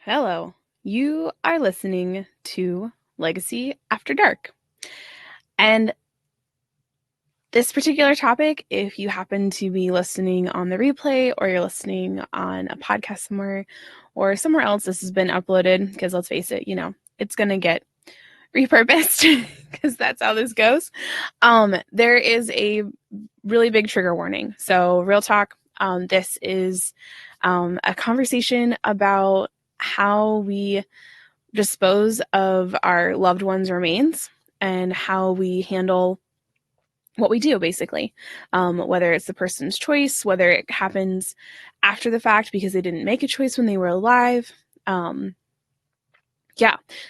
Hello, you are listening to Legacy After Dark. And this particular topic, if you happen to be listening on the replay or you're listening on a podcast somewhere or somewhere else, this has been uploaded because let's face it, it's going to get repurposed because that's how this goes. There is a really big trigger warning. So, real talk, this is a conversation about how we dispose of our loved ones' remains and how we handle what we do, basically. Whether it's the person's choice, whether it happens after the fact because they didn't make a choice when they were alive.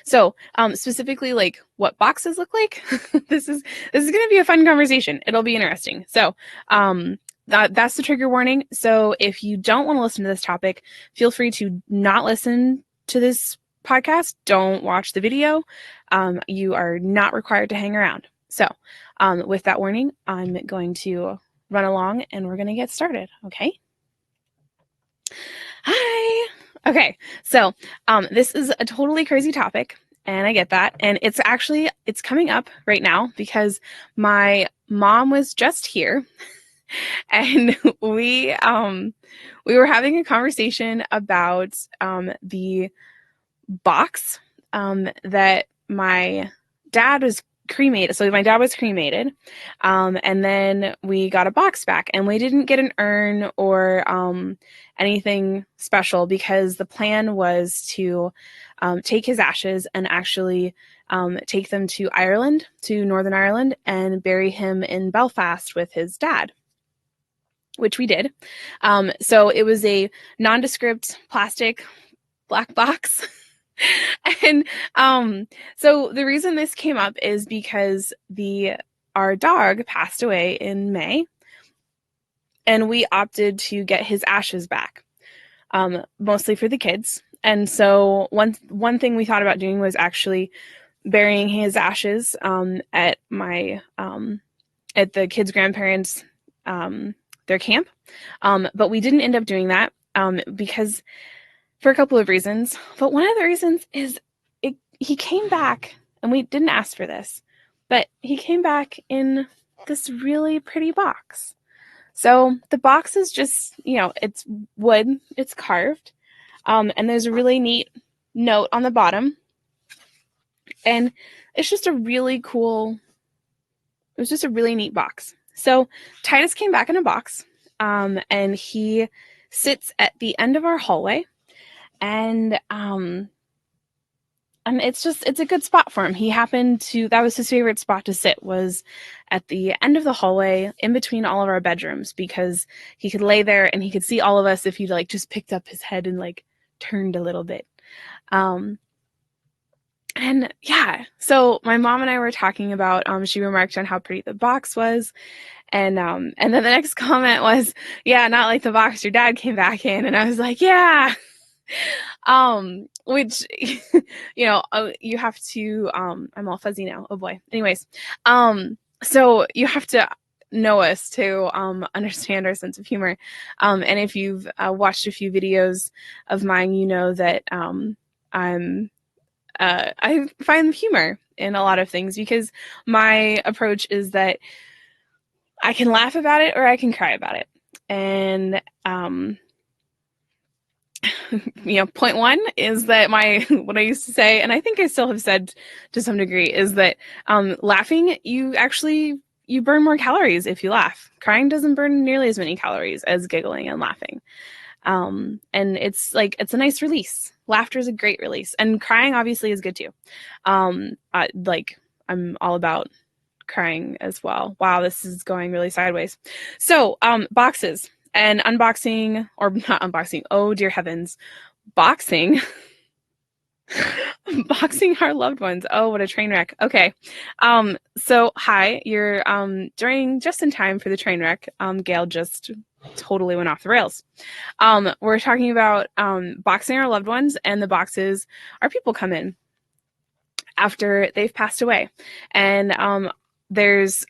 So specifically, like what boxes look like. This is going to be a fun conversation. It'll be interesting. So that's the trigger warning. So if you don't want to listen to this topic, feel free to not listen to this podcast. Don't watch the video. You are not required to hang around. So with that warning, I'm going to run along and we're going to get started. Okay. Hi. Okay. So this is a totally crazy topic. And I get that. And it's coming up right now because my mom was just here and we were having a conversation about the box that my dad was cremated. So my dad was cremated, and then we got a box back, and we didn't get an urn or anything special because the plan was to take his ashes and actually take them to Ireland, to Northern Ireland, and bury him in Belfast with his dad, which we did. So it was a nondescript plastic black box. And so the reason this came up is because our dog passed away in May, and we opted to get his ashes back, mostly for the kids. And so one thing we thought about doing was actually burying his ashes at the kids' grandparents' their camp, but we didn't end up doing that because for a couple of reasons. But one of the reasons is he came back, and we didn't ask for this, but he came back in this really pretty box. So the box is just, it's wood, it's carved, and there's a really neat note on the bottom. And it's just a really neat box. So Titus came back in a box, and he sits at the end of our hallway. And it's a good spot for him. That was his favorite spot to sit, was at the end of the hallway in between all of our bedrooms, because he could lay there and he could see all of us if he just picked up his head and turned a little bit. And yeah, so my mom and I were talking about, she remarked on how pretty the box was. And then the next comment was, yeah, not like the box your dad came back in. And I was like, yeah. Which, you have to, I'm all fuzzy now. Oh boy. Anyways, so you have to know us to, understand our sense of humor. And if you've watched a few videos of mine, you know that, I find humor in a lot of things because my approach is that I can laugh about it or I can cry about it. And, point one is that what I used to say, and I think I still have said to some degree, is that laughing, you burn more calories if you laugh. Crying doesn't burn nearly as many calories as giggling and laughing. And it's a nice release. Laughter is a great release, and crying obviously is good too. I'm all about crying as well. Wow, this is going really sideways. So, boxes. And unboxing, or not unboxing, oh dear heavens, boxing our loved ones. Oh, what a train wreck. Okay. So hi, you're just in time for the train wreck. Gail just totally went off the rails. We're talking about boxing our loved ones, and the boxes our people come in after they've passed away. And there's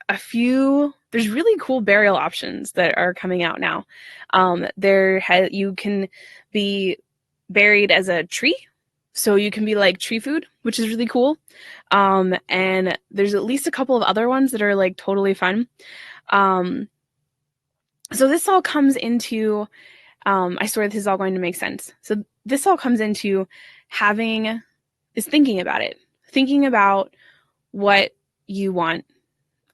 really cool burial options that are coming out now. You can be buried as a tree, So you can be like tree food, which is really cool. And there's at least a couple of other ones that are like totally fun. Um, so this all comes into, I swear this is all going to make sense. So this all comes into thinking about it, thinking about what you want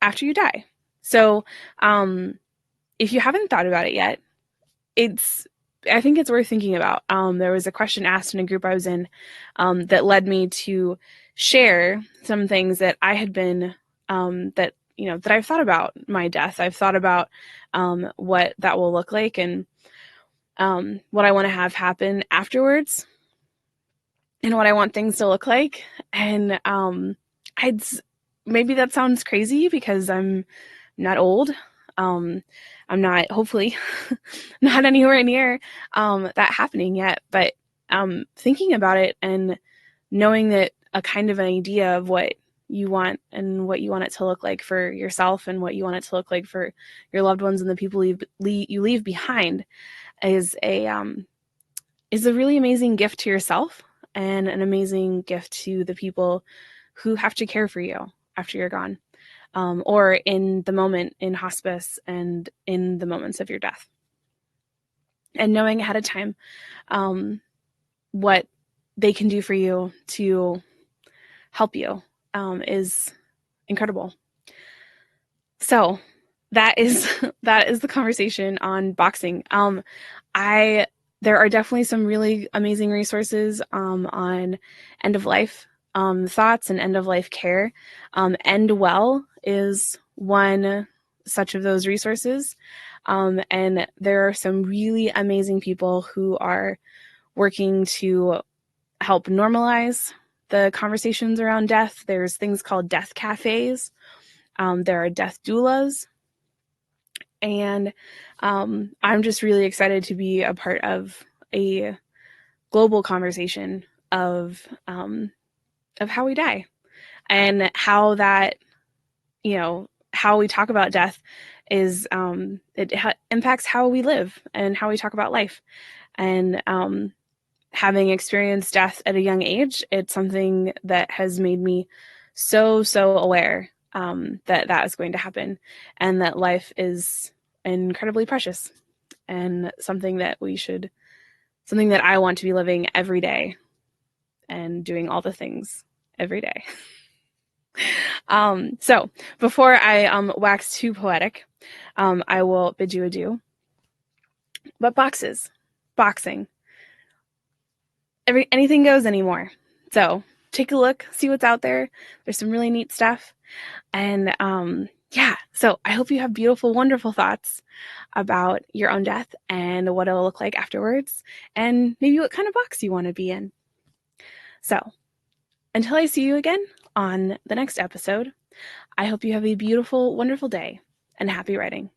after you die. So if you haven't thought about it yet, I think it's worth thinking about. There was a question asked in a group I was in that led me to share some things that I had been that that I've thought about my death. I've thought about what that will look like and what I want to have happen afterwards and what I want things to look like. And I'd maybe that sounds crazy because I'm not old. I'm not, hopefully, not anywhere near that happening yet. But thinking about it and knowing that a kind of an idea of what you want and what you want it to look like for yourself and what you want it to look like for your loved ones and the people you leave behind is a really amazing gift to yourself and an amazing gift to the people who have to care for you after you're gone, or in the moment in hospice and in the moments of your death. And knowing ahead of time what they can do for you to help you is incredible. So that is the conversation on boxing. There are definitely some really amazing resources on end of life thoughts and end of life care. End Well is one such of those resources, and there are some really amazing people who are working to help normalize the conversations around death. There's things called death cafes. There are death doulas. And I'm just really excited to be a part of a global conversation of how we die and how that, how we talk about death is impacts how we live and how we talk about life. And having experienced death at a young age, it's something that has made me so aware that is going to happen and that life is incredibly precious and something that I want to be living every day and doing all the things every day. So before I wax too poetic, I will bid you adieu. But boxing, anything goes anymore. So take a look, see what's out there. There's some really neat stuff. And so I hope you have beautiful, wonderful thoughts about your own death and what it'll look like afterwards, and maybe what kind of box you want to be in. So until I see you again on the next episode, I hope you have a beautiful, wonderful day and happy writing.